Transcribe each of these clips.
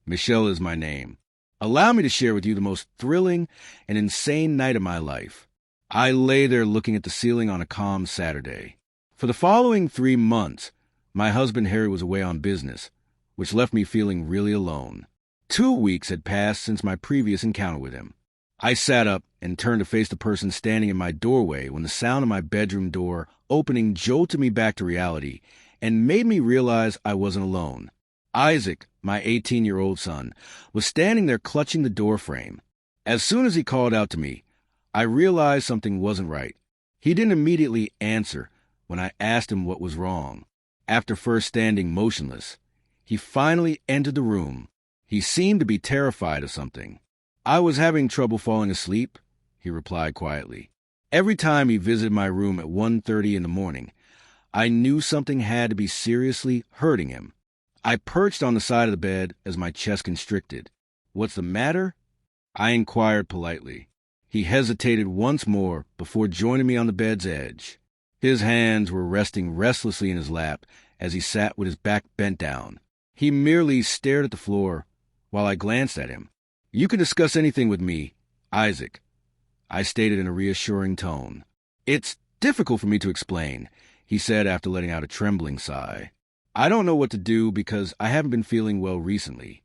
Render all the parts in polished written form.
Michelle is my name. Allow me to share with you the most thrilling and insane night of my life. I lay there looking at the ceiling on a calm Saturday. For the following 3 months, my husband Harry was away on business, which left me feeling really alone. 2 weeks had passed since my previous encounter with him. I sat up and turned to face the person standing in my doorway when the sound of my bedroom door opening jolted me back to reality and made me realize I wasn't alone. Isaac, my 18-year-old son, was standing there clutching the doorframe. As soon as he called out to me, I realized something wasn't right. He didn't immediately answer when I asked him what was wrong. After first standing motionless, he finally entered the room. He seemed to be terrified of something. "I was having trouble falling asleep," he replied quietly. Every time he visited my room at 1:30 in the morning, I knew something had to be seriously hurting him. I perched on the side of the bed as my chest constricted. "What's the matter?" I inquired politely. He hesitated once more before joining me on the bed's edge. His hands were resting restlessly in his lap as he sat with his back bent down. He merely stared at the floor while I glanced at him. "You can discuss anything with me, Isaac," I stated in a reassuring tone. "It's difficult for me to explain," he said after letting out a trembling sigh. "I don't know what to do because I haven't been feeling well recently."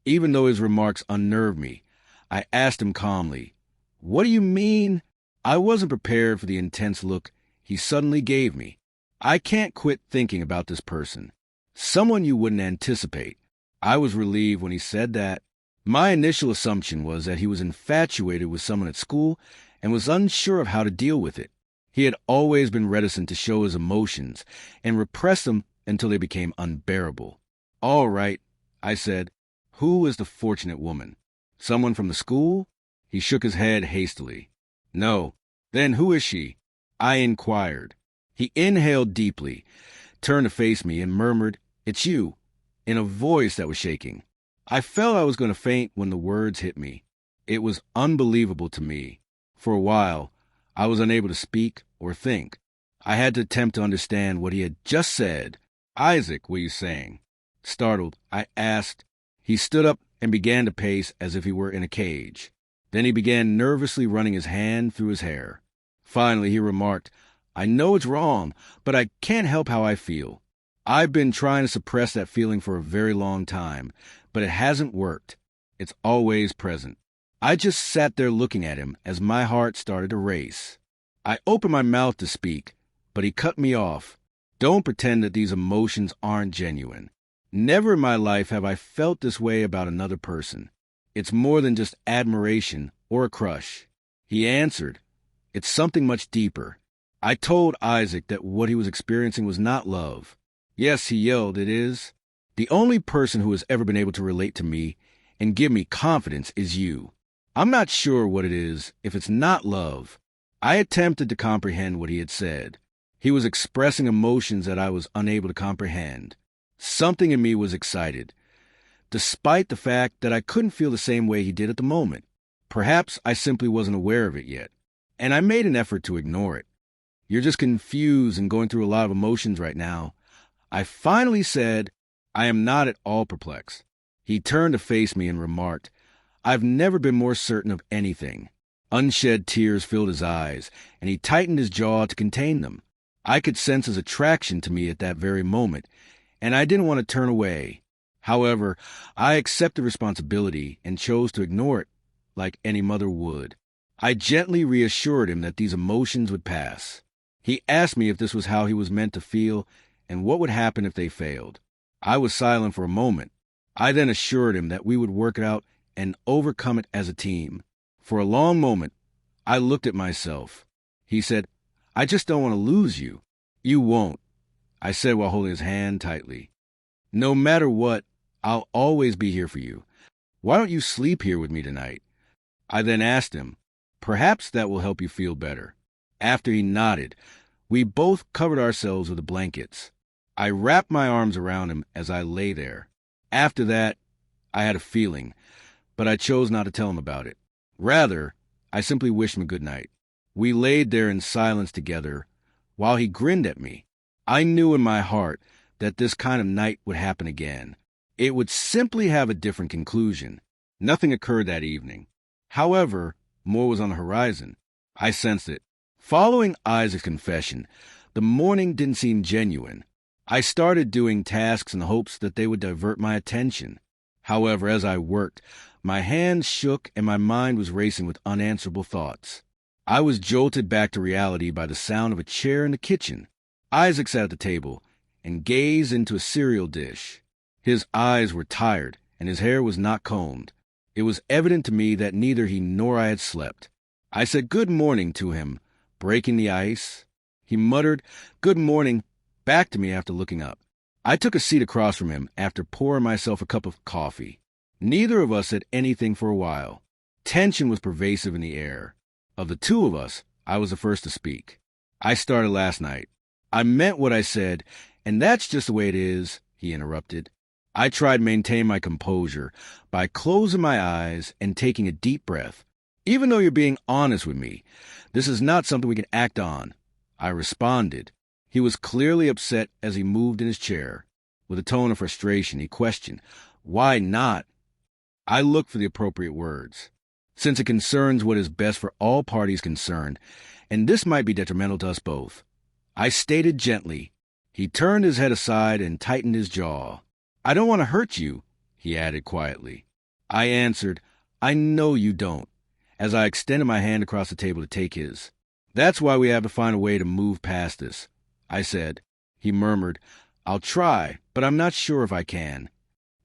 Even though his remarks unnerved me, I asked him calmly, "What do you mean?" I wasn't prepared for the intense look he suddenly gave me. "I can't quit thinking about this person. Someone you wouldn't anticipate." I was relieved when he said that. My initial assumption was that he was infatuated with someone at school and was unsure of how to deal with it. He had always been reticent to show his emotions and repressed them until they became unbearable. "All right," I said. "Who is the fortunate woman? Someone from the school?" He shook his head hastily. "No." "Then who is she?" I inquired. He inhaled deeply, turned to face me, and murmured, "It's you," in a voice that was shaking. I felt I was going to faint when the words hit me. It was unbelievable to me. For a while, I was unable to speak or think. I had to attempt to understand what he had just said. "Isaac, what are you saying?" Startled, I asked. He stood up and began to pace as if he were in a cage. Then he began nervously running his hand through his hair. Finally, he remarked, "I know it's wrong, but I can't help how I feel. I've been trying to suppress that feeling for a very long time, but it hasn't worked. It's always present." I just sat there looking at him as my heart started to race. I opened my mouth to speak, but he cut me off. "Don't pretend that these emotions aren't genuine. Never in my life have I felt this way about another person. It's more than just admiration or a crush." He answered, "It's something much deeper." I told Isaac that what he was experiencing was not love. "Yes," he yelled, "it is. The only person who has ever been able to relate to me and give me confidence is you. I'm not sure what it is if it's not love." I attempted to comprehend what he had said. He was expressing emotions that I was unable to comprehend. Something in me was excited, despite the fact that I couldn't feel the same way he did at the moment. Perhaps I simply wasn't aware of it yet, and I made an effort to ignore it. "You're just confused and going through a lot of emotions right now." I finally said, "I am not at all perplexed." He turned to face me and remarked, "I've never been more certain of anything." Unshed tears filled his eyes, and he tightened his jaw to contain them. I could sense his attraction to me at that very moment, and I didn't want to turn away. However, I accepted responsibility and chose to ignore it like any mother would. I gently reassured him that these emotions would pass. He asked me if this was how he was meant to feel and what would happen if they failed. I was silent for a moment. I then assured him that we would work it out and overcome it as a team. For a long moment, I looked at myself. He said, "I just don't want to lose you." "You won't," I said while holding his hand tightly. "No matter what, I'll always be here for you. Why don't you sleep here with me tonight?" I then asked him, "Perhaps that will help you feel better." After he nodded, we both covered ourselves with the blankets. I wrapped my arms around him as I lay there. After that, I had a feeling, but I chose not to tell him about it. Rather, I simply wished him a good night. We laid there in silence together while he grinned at me. I knew in my heart that this kind of night would happen again. It would simply have a different conclusion. Nothing occurred that evening. However, more was on the horizon. I sensed it. Following Isaac's confession, the morning didn't seem genuine. I started doing tasks in the hopes that they would divert my attention. However, as I worked, my hands shook and my mind was racing with unanswerable thoughts. I was jolted back to reality by the sound of a chair in the kitchen. Isaac sat at the table and gazed into a cereal dish. His eyes were tired and his hair was not combed. It was evident to me that neither he nor I had slept. I said good morning to him, breaking the ice. He muttered good morning back to me after looking up. I took a seat across from him after pouring myself a cup of coffee. Neither of us said anything for a while. Tension was pervasive in the air. Of the two of us, I was the first to speak. I started last night. I meant what I said, and that's just the way it is, he interrupted. I tried to maintain my composure by closing my eyes and taking a deep breath. Even though you're being honest with me, this is not something we can act on. I responded. He was clearly upset as he moved in his chair. With a tone of frustration, he questioned, "Why not?" I looked for the appropriate words. Since it concerns what is best for all parties concerned, and this might be detrimental to us both, I stated gently. He turned his head aside and tightened his jaw. "I don't want to hurt you," he added quietly. I answered, "I know you don't," as I extended my hand across the table to take his. "That's why we have to find a way to move past this," I said. He murmured, "I'll try, but I'm not sure if I can."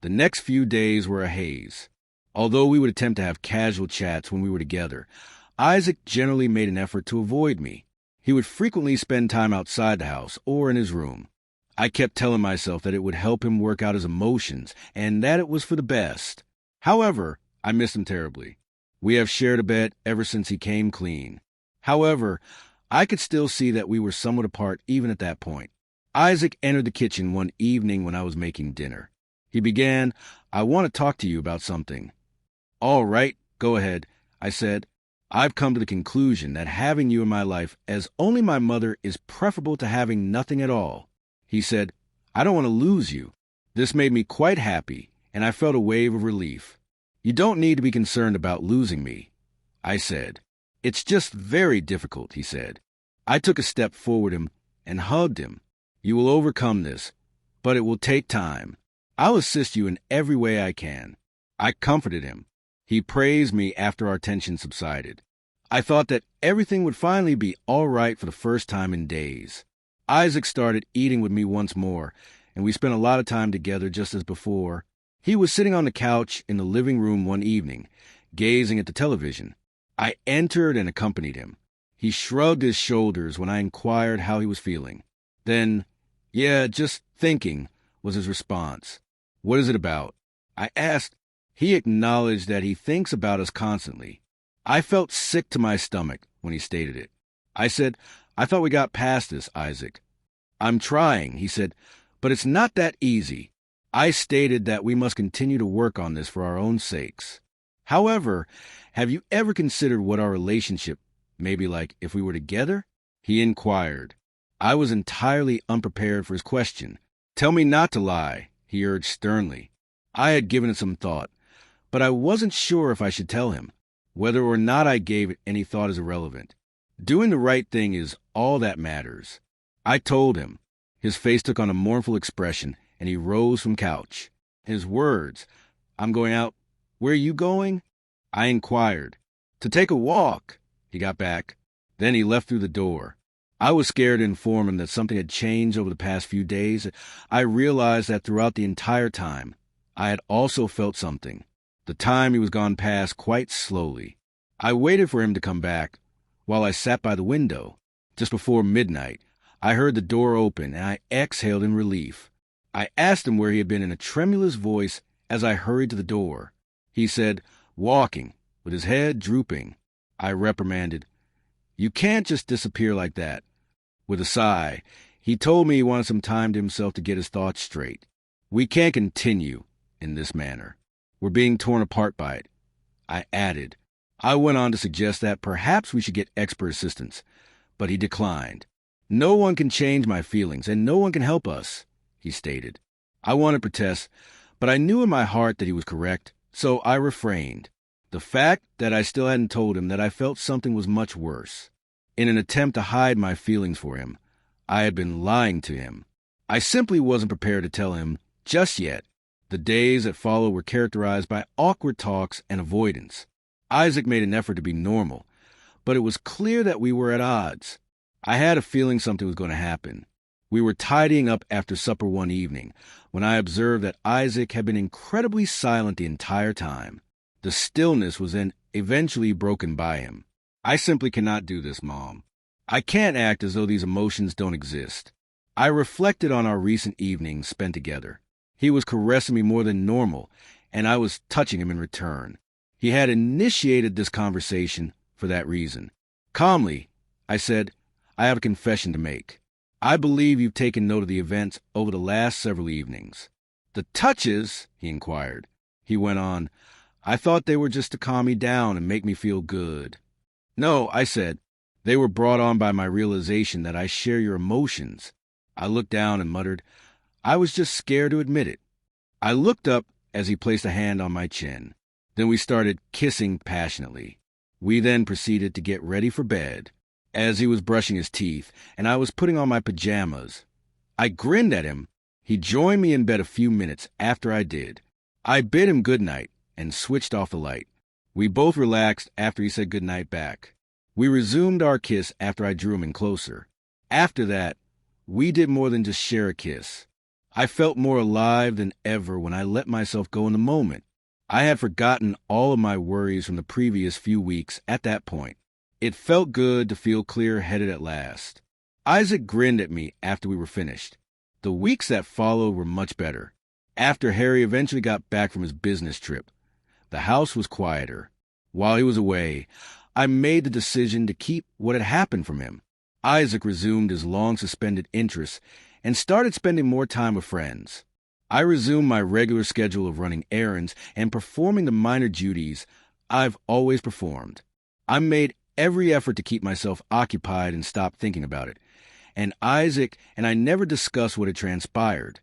The next few days were a haze. Although we would attempt to have casual chats when we were together, Isaac generally made an effort to avoid me. He would frequently spend time outside the house or in his room. I kept telling myself that it would help him work out his emotions and that it was for the best. However, I missed him terribly. We have shared a bed ever since he came clean. However, I could still see that we were somewhat apart even at that point. Isaac entered the kitchen one evening when I was making dinner. He began, "I want to talk to you about something." "All right, go ahead," I said. "I've come to the conclusion that having you in my life as only my mother is preferable to having nothing at all." He said, "I don't want to lose you." This made me quite happy, and I felt a wave of relief. "You don't need to be concerned about losing me," I said. "It's just very difficult," he said. I took a step forward and hugged him. "You will overcome this, but it will take time. I'll assist you in every way I can." I comforted him. He praised me after our tension subsided. I thought that everything would finally be all right for the first time in days. Isaac started eating with me once more, and we spent a lot of time together just as before. He was sitting on the couch in the living room one evening, gazing at the television. I entered and accompanied him. He shrugged his shoulders when I inquired how he was feeling. Then, "Yeah, just thinking," was his response. "What is it about?" I asked. He acknowledged that he thinks about us constantly. I felt sick to my stomach when he stated it. I said, "I thought we got past this, Isaac." "I'm trying," he said, "but it's not that easy." I stated that we must continue to work on this for our own sakes. However, have you ever considered what our relationship may be like if we were together? He inquired. I was entirely unprepared for his question. "Tell me not to lie," he urged sternly. I had given it some thought, but I wasn't sure if I should tell him. Whether or not I gave it any thought is irrelevant. Doing the right thing is all that matters. I told him. His face took on a mournful expression, and he rose from couch. His words, "I'm going out." "Where are you going?" I inquired. "To take a walk." He got back. Then he left through the door. I was scared to inform him that something had changed over the past few days. I realized that throughout the entire time, I had also felt something. The time he was gone passed quite slowly. I waited for him to come back while I sat by the window. Just before midnight, I heard the door open and I exhaled in relief. I asked him where he had been in a tremulous voice as I hurried to the door. He said, "Walking," with his head drooping. I reprimanded, "You can't just disappear like that." With a sigh, he told me he wanted some time to himself to get his thoughts straight. "We can't continue in this manner. We're being torn apart by it." I added. I went on to suggest that perhaps we should get expert assistance, but he declined. "No one can change my feelings, and no one can help us," he stated. I wanted to protest, But I knew in my heart that he was correct, so I refrained. The fact that I still hadn't told him that I felt something was much worse. In an attempt to hide my feelings for him, I had been lying to him. I simply wasn't prepared to tell him just yet. The days that followed were characterized by awkward talks and avoidance. Isaac made an effort to be normal, but it was clear that we were at odds. I had a feeling something was going to happen. We were tidying up after supper one evening when I observed that Isaac had been incredibly silent the entire time. The stillness was then eventually broken by him. I simply cannot do this, Mom. I can't act as though these emotions don't exist. I reflected on our recent evenings spent together. He was caressing me more than normal, and I was touching him in return. He had initiated this conversation for that reason. Calmly, I said, I have a confession to make. I believe you've taken note of the events over the last several evenings. The touches, he inquired. He went on, I thought they were just to calm me down and make me feel good. No, I said, they were brought on by my realization that I share your emotions. I looked down and muttered, I was just scared to admit it. I looked up as he placed a hand on my chin. Then we started kissing passionately. We then proceeded to get ready for bed. As he was brushing his teeth and I was putting on my pajamas, I grinned at him. He joined me in bed a few minutes after I did. I bid him good night and switched off the light. We both relaxed after he said good night back. We resumed our kiss after I drew him in closer. After that, we did more than just share a kiss. I felt more alive than ever when I let myself go in the moment. I had forgotten all of my worries from the previous few weeks at that point. It felt good to feel clear-headed at last. Isaac grinned at me after we were finished. The weeks that followed were much better. After Harry eventually got back from his business trip, the house was quieter. While he was away, I made the decision to keep what had happened from him. Isaac resumed his long-suspended interests and started spending more time with friends. I resumed my regular schedule of running errands and performing the minor duties I've always performed. I made every effort to keep myself occupied and stop thinking about it, and Isaac and I never discussed what had transpired.